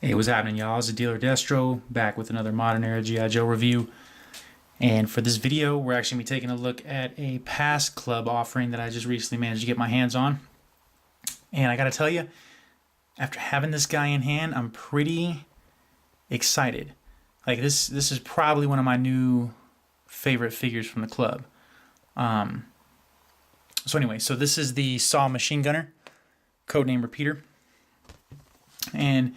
Hey, what's happening, y'all? It's the Dealer Destro back with another Modern Era G.I. Joe review. And for this video, we're actually going to be taking a look at a past club offering that I just recently managed to get my hands on. And I got to tell you, after having this guy in hand, I'm pretty excited. Like this is probably one of my new favorite figures from the club. So anyway, so this is the Saw Machine Gunner, codename Repeater. And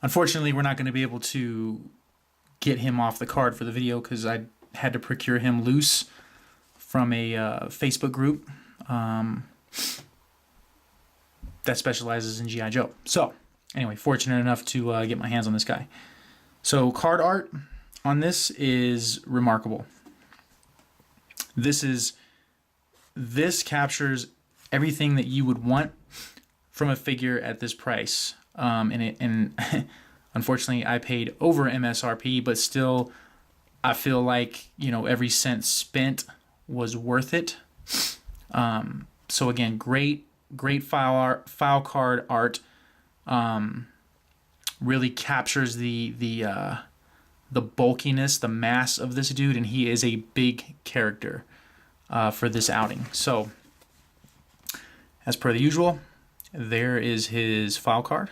unfortunately, we're not going to be able to get him off the card for the video because I had to procure him loose from a Facebook group that specializes in G.I. Joe. So, anyway, fortunate enough to get my hands on this guy. So, card art on this is remarkable. This captures everything that you would want from a figure at this price. And unfortunately I paid over MSRP, but still I feel like, every cent spent was worth it. So again, great file card art. Really captures the bulkiness, the mass of this dude, and he is a big character for this outing. So as per the usual, there is his file card.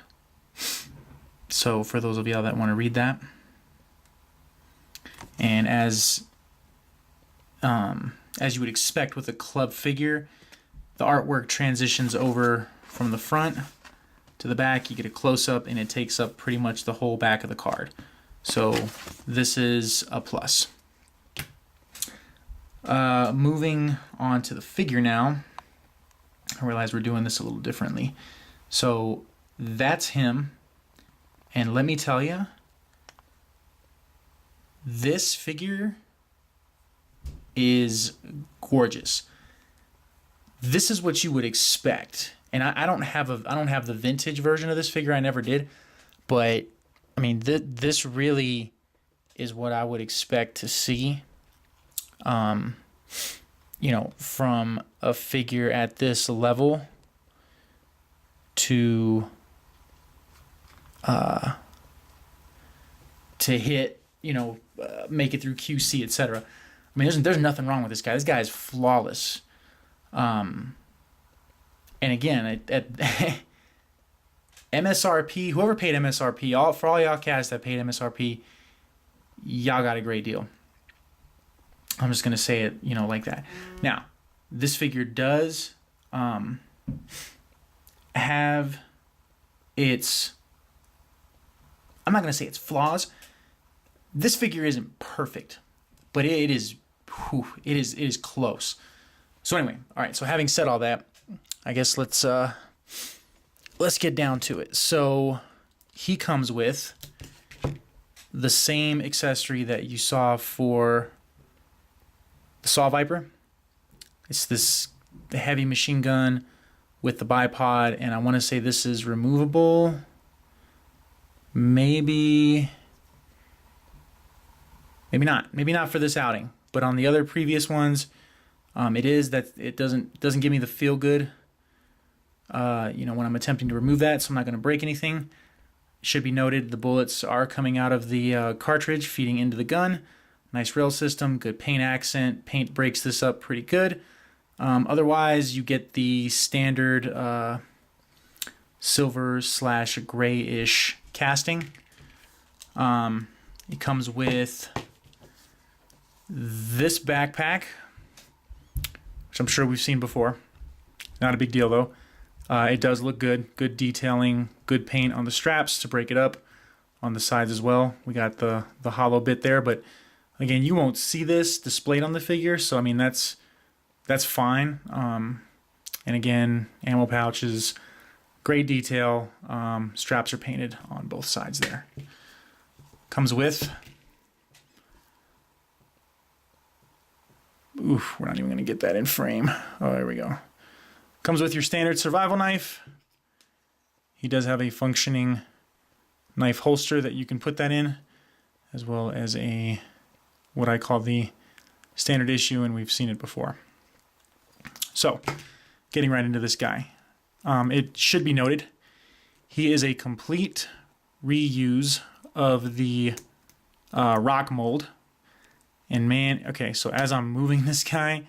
So for those of y'all that want to read that, and as you would expect with a club figure, the artwork transitions over from the front to the back. You get a close-up and it takes up pretty much the whole back of the card. So this is a plus. Moving on to the figure now. I realize we're doing this a little differently. So that's him. And let me tell you, this figure is gorgeous. This is what you would expect. And I don't have the vintage version of this figure. I never did. But I mean, this really is what I would expect to see. From a figure at this level to hit, make it through QC, etc. I mean, there's nothing wrong with this guy. This guy is flawless. And again, at MSRP, whoever paid MSRP, for all y'all cats that paid MSRP, y'all got a great deal. I'm just gonna say it, like that. Now, this figure does have its, I'm not gonna say its flaws. This figure isn't perfect, but it is close. So anyway, all right. So having said all that, I guess let's get down to it. So he comes with the same accessory that you saw for the Saw Viper. It's the heavy machine gun with the bipod, and I want to say this is removable. Maybe not for this outing, but on the other previous ones, it is that it doesn't give me the feel good. When I'm attempting to remove that, so I'm not going to break anything. It should be noted the bullets are coming out of the cartridge, feeding into the gun. Nice rail system, good paint accent. Paint breaks this up pretty good. Otherwise, you get the standard silver/grayish casting. It comes with this backpack, which I'm sure we've seen before. Not a big deal though. It does look good. Good detailing, good paint on the straps to break it up. On the sides as well. We got the hollow bit there, but again, you won't see this displayed on the figure, so I mean that's fine. And again, ammo pouches, great detail. Straps are painted on both sides there. Comes with, oof, we're not even gonna get that in frame. Oh, there we go. Comes with your standard survival knife. He does have a functioning knife holster that you can put that in, as well as what I call the standard issue, and we've seen it before. So, getting right into this guy. It should be noted, he is a complete reuse of the rock mold. And man, okay, so as I'm moving this guy,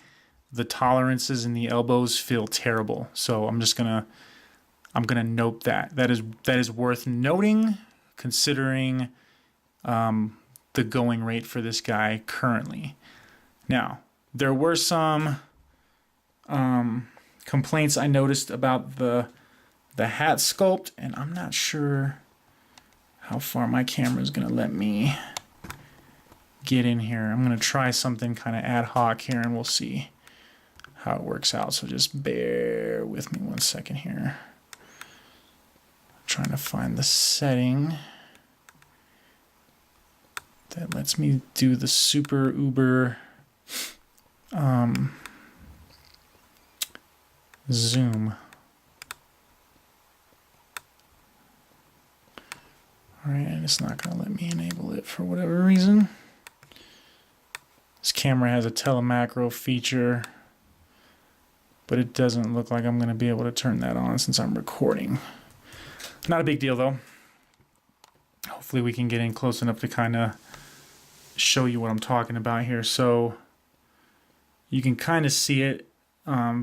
the tolerances in the elbows feel terrible. So I'm gonna note that. That is worth noting, considering the going rate for this guy currently. Now, there were some complaints I noticed about the hat sculpt, and I'm not sure how far my camera is going to let me get in here. I'm going to try something kind of ad hoc here, and we'll see how it works out. So just bear with me 1 second here. I'm trying to find the setting that lets me do the super uber zoom. Alright, and it's not going to let me enable it for whatever reason. This camera has a telemacro feature, but it doesn't look like I'm going to be able to turn that on since I'm recording. Not a big deal though. Hopefully we can get in close enough to kind of show you what I'm talking about here. So you can kind of see it.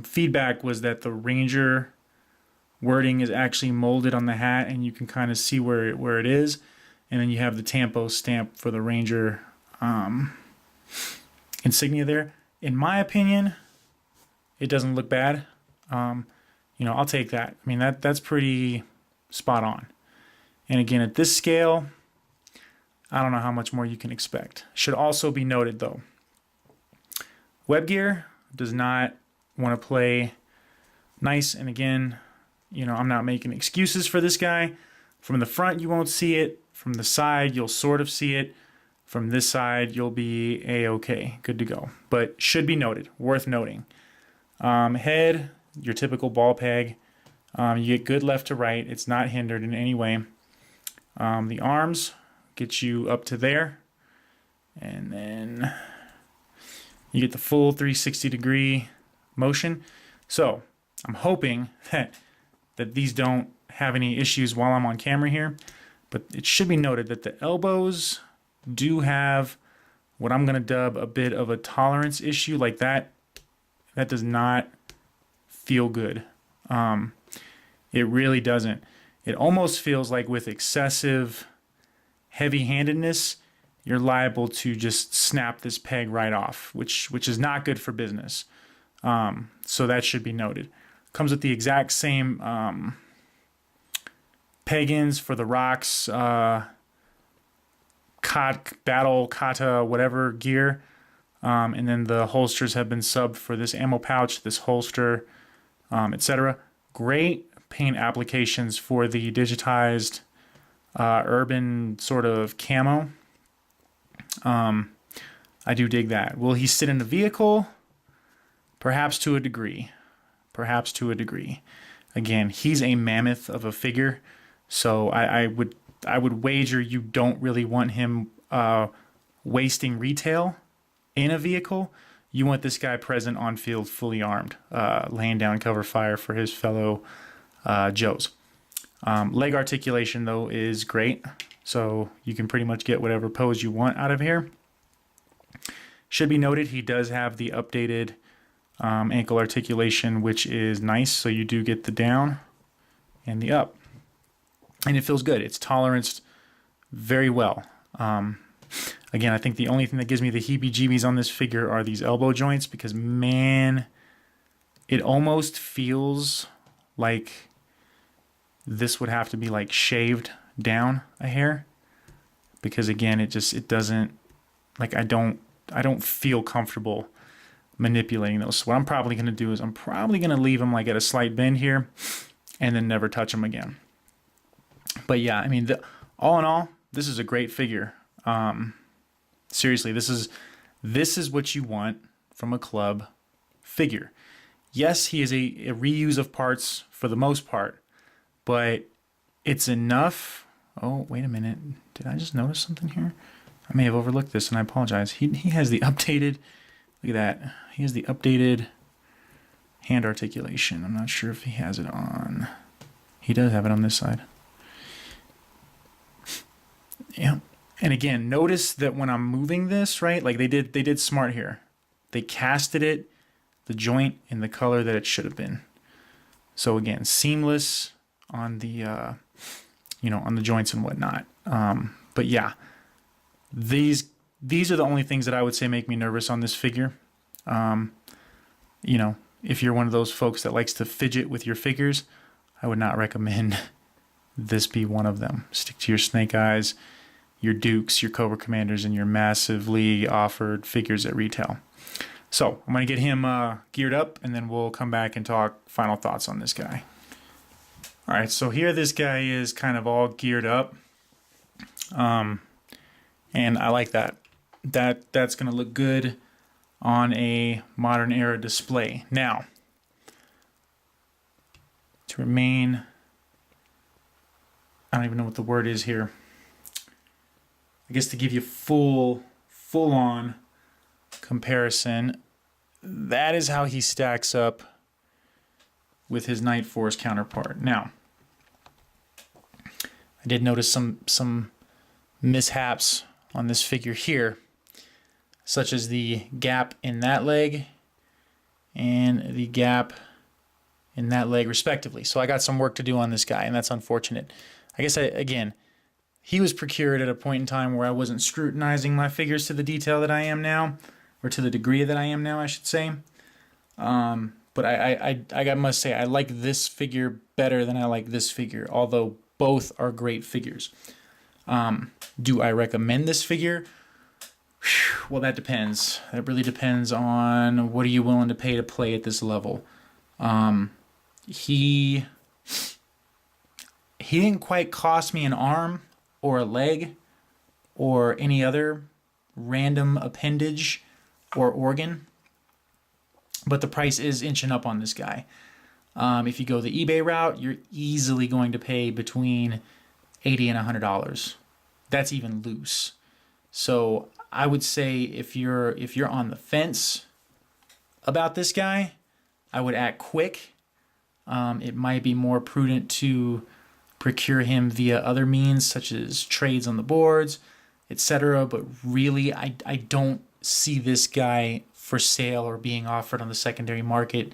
Feedback was that the Ranger wording is actually molded on the hat, and you can kind of see where it is. And then you have the Tampo stamp for the Ranger insignia there. In my opinion, it doesn't look bad. I'll take that. I mean, that's pretty spot on. And again, at this scale, I don't know how much more you can expect. Should also be noted though, Webgear does not want to play nice. And again, I'm not making excuses for this guy. From the front, you won't see it. From the side, you'll sort of see it. From this side, you'll be a-okay, good to go. But should be noted, worth noting. Head, your typical ball peg. You get good left to right. It's not hindered in any way. The arms get you up to there. And then you get the full 360-degree motion. So I'm hoping that these don't have any issues while I'm on camera here. But it should be noted that the elbows do have what I'm going to dub a bit of a tolerance issue. Like that does not feel good. It really doesn't. It almost feels like with excessive heavy-handedness, you're liable to just snap this peg right off, which is not good for business. So that should be noted. Comes with the exact same peg-ins for the rocks, battle, kata, whatever gear. And then the holsters have been subbed for this ammo pouch, this holster, etc. Great paint applications for the digitized urban sort of camo. I do dig that. Will he sit in the vehicle? Perhaps to a degree. Perhaps to a degree. Again, he's a mammoth of a figure, so I would wager you don't really want him wasting retail in a vehicle. You want this guy present on field, fully armed, laying down cover fire for his fellow Joes. Leg articulation, though, is great. So you can pretty much get whatever pose you want out of here. Should be noted, he does have the updated ankle articulation, which is nice. So you do get the down and the up. And it feels good. It's toleranced very well. Again, I think the only thing that gives me the heebie-jeebies on this figure are these elbow joints, because, man, it almost feels like this would have to be like shaved down a hair, because again, it doesn't, like, I don't feel comfortable manipulating those. So what I'm probably going to do is I'm probably going to leave them like at a slight bend here and then never touch them again. But yeah, I mean, all in all, this is a great figure. Seriously, this is what you want from a club figure. Yes, he is a reuse of parts for the most part, but it's enough. Oh, wait a minute. Did I just notice something here? I may have overlooked this, and I apologize. He has the updated, look at that. He has the updated hand articulation. I'm not sure if he has it on. He does have it on this side. Yeah. And again, notice that when I'm moving this, right, like they did smart here. They casted it, the joint, in the color that it should have been. So again, seamless on the, on the joints and whatnot. But yeah, these are the only things that I would say make me nervous on this figure. If you're one of those folks that likes to fidget with your figures, I would not recommend this be one of them. Stick to your Snake Eyes, your Dukes, your Cobra Commanders, and your massively offered figures at retail. So I'm going to get him geared up, and then we'll come back and talk final thoughts on this guy. All right, so here this guy is kind of all geared up. And I like that. That's going to look good on a modern era display. Now, to remain, I don't even know what the word is here. I guess to give you full on comparison, that is how he stacks up with his Night Force counterpart. Now, I did notice some mishaps on this figure here, such as the gap in that leg and the gap in that leg respectively. So I got some work to do on this guy, and that's unfortunate. I guess, again, he was procured at a point in time where I wasn't scrutinizing my figures to the detail that I am now, or to the degree that I am now, I should say. But I must say, I like this figure better than I like this figure, although both are great figures. Do I recommend this figure? Well, that depends. That really depends on what are you willing to pay to play at this level. He didn't quite cost me an arm or a leg or any other random appendage or organ, but the price is inching up on this guy. If you go the eBay route, you're easily going to pay between $80 and $100. That's even loose. So I would say if you're on the fence about this guy, I would act quick. It might be more prudent to procure him via other means, such as trades on the boards, etc. But really, I don't see this guy for sale or being offered on the secondary market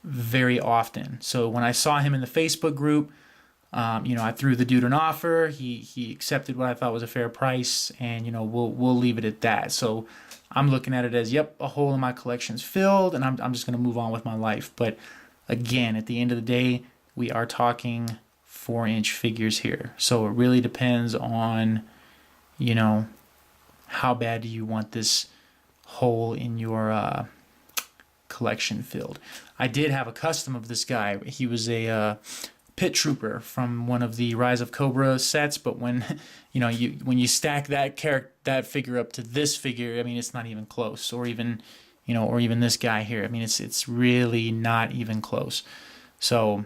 very often. So when I saw him in the Facebook group, I threw the dude an offer. He accepted what I thought was a fair price, and we'll leave it at that. So I'm looking at it as, yep, a hole in my collection's filled, and I'm just going to move on with my life. But again, at the end of the day, we are talking 4-inch figures here. So it really depends on, how bad do you want this hole in your collection filled. I did have a custom of this guy. He was a pit trooper from one of the Rise of Cobra sets, but when when you stack that figure up to this figure, I mean, it's not even close. Or even this guy here. I mean, it's really not even close. So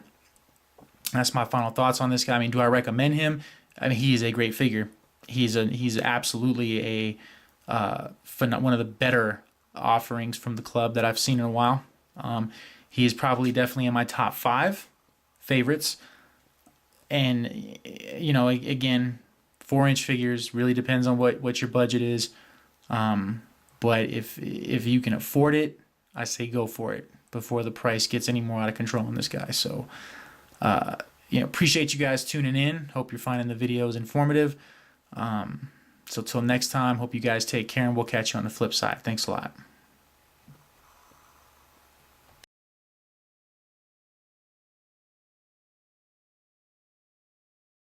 that's my final thoughts on this guy. I mean, do I recommend him? I mean, he is a great figure. He's absolutely one of the better offerings from the club that I've seen in a while. He is probably definitely in my top 5 favorites. And again, 4-inch figures really depends on what your budget is. But if you can afford it, I say go for it before the price gets any more out of control on this guy. So appreciate you guys tuning in. Hope you're finding the videos informative. So till next time, hope you guys take care, and we'll catch you on the flip side. Thanks a lot.